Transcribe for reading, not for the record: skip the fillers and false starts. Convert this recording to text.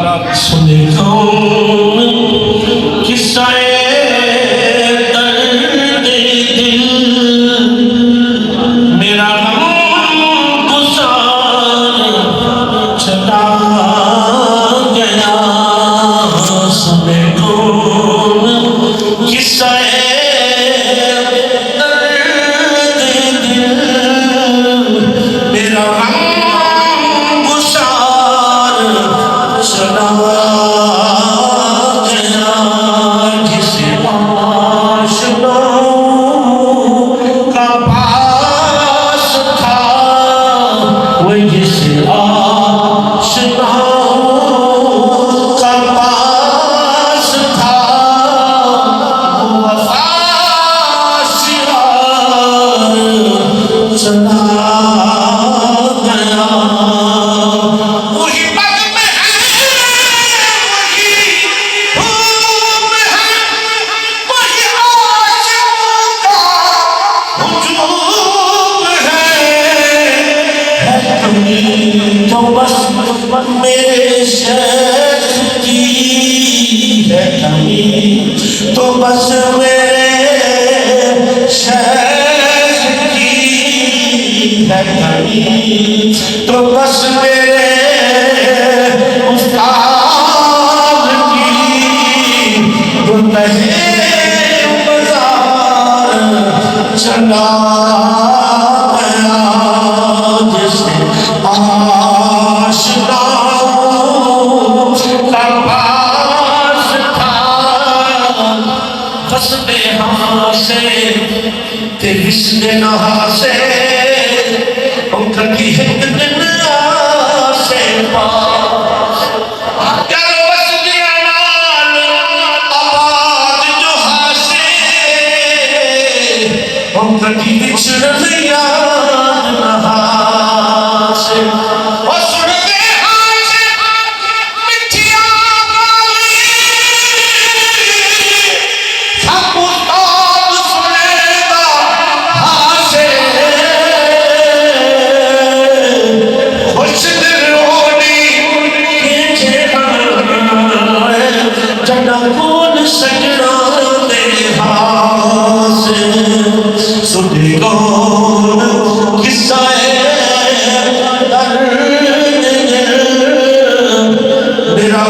सुने कौन किस्साए दर्द दिल, मेरा गुज़ार चला गया। सुने कौन किस्साए दर्द दिल, मेरा चला गया। जिसे आशनाओं का पास था, वो जिसे आशनाओं का पास था, वो वफा शिरार चला गया। तो बस मेरे शेख की है कमी, तो बस मेरे शेख की है कमी, तो बस मेरे उस्ताद की तो तहे बाजार चला गया। जिसे आशनाओं का पास था, फसले हाँ से ते विसले नहा से, उनका की हिंद दिन से पास करो बस दिया नाल आबाद जो हासे, उनका की बिछड़ लिया नहा से। और सुन दे हाँ से मिठिया गाली, सब उस्ताद सुनेगा हाँ से। खुश दिल होनी के जड़ा कौन सजना दे हाँ से। सुने कौन किस्सा मेरा